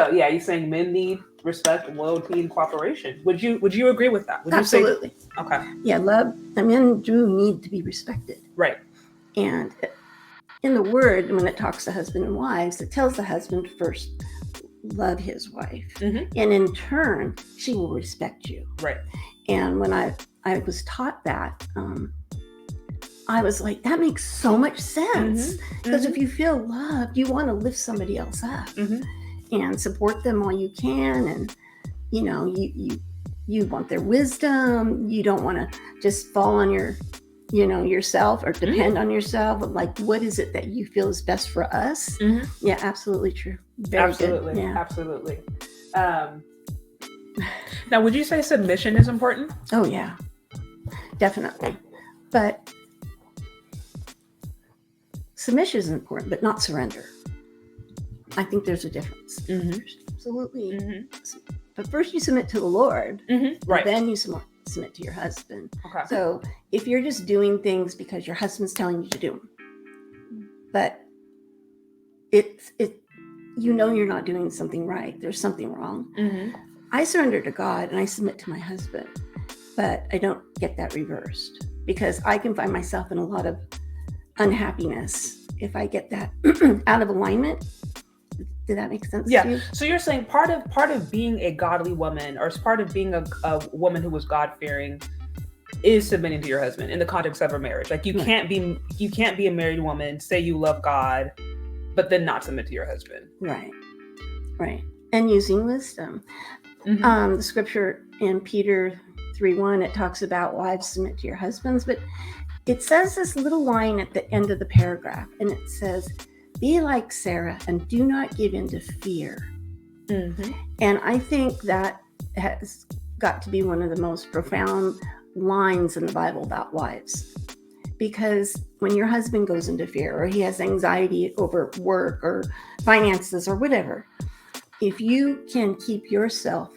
So yeah, you're saying men need respect, loyalty, and cooperation. Would you agree with that? Would Absolutely. You say, okay. Yeah, men do need to be respected. Right. And in the word, when it talks to husband and wives, it tells the husband first, love his wife. Mm-hmm. And in turn, she will respect you. Right. And when I was taught that, I was like, that makes so much sense. Because if you feel loved, you want to lift somebody else up and support them all you can. And, you know, you want their wisdom. You don't want to just fall on yourself or depend on yourself. Like, what is it that you feel is best for us? Yeah, absolutely true. Very absolutely. Good. Yeah. Absolutely. Now, would you say submission is important? Oh, yeah, definitely. But submission is important, but not surrender. I think there's a difference. Absolutely. But first you submit to the Lord, right? Then you submit to your husband. Okay. So if you're just doing things because your husband's telling you to do them, but you know you're not doing something right, there's something wrong. I surrender to God and I submit to my husband, but I don't get that reversed because I can find myself in a lot of unhappiness if I get that out of alignment. Did that make sense to you? So you're saying part of being a godly woman, or as part of being a woman who was God-fearing, is submitting to your husband in the context of a marriage. Like you can't be a married woman, say you love God, but then not submit to your husband. Right. And using wisdom. The scripture in Peter 3:1, it talks about wives submit to your husbands, but it says this little line at the end of the paragraph, and it says, be like Sarah and do not give in to fear. And I think that has got to be one of the most profound lines in the Bible about wives. Because when your husband goes into fear or he has anxiety over work or finances or whatever, if you can keep yourself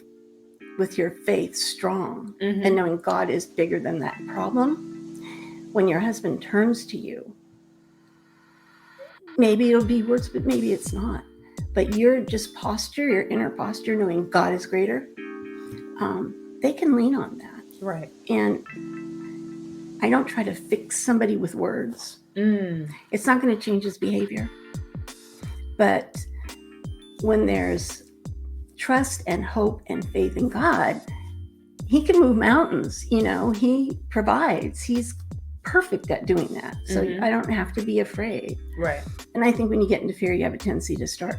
with your faith strong and knowing God is bigger than that problem, when your husband turns to you, maybe it'll be words, but maybe it's not. But your inner posture, knowing God is greater, they can lean on that. Right. And I don't try to fix somebody with words. It's not going to change his behavior. But when there's trust and hope and faith in God, he can move mountains. You know, he provides. He's perfect at doing that. So I don't have to be afraid. Right. And I think when you get into fear, you have a tendency to start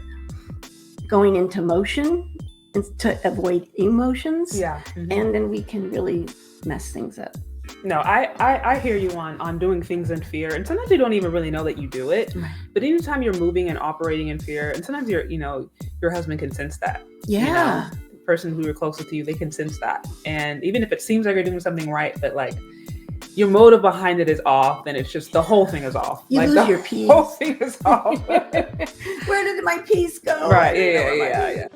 going into motion and to avoid emotions. Yeah. And then we can really mess things up. No, I hear you on doing things in fear, and sometimes you don't even really know that you do it. Right. But anytime you're moving and operating in fear, and sometimes your husband can sense that. Yeah. The person who you're closest to, they can sense that. And even if it seems like you're doing something right, but like your motive behind it is off, then it's just the whole thing is off. You lose your peace. The whole thing is off. Where did my peace go? Right. Yeah.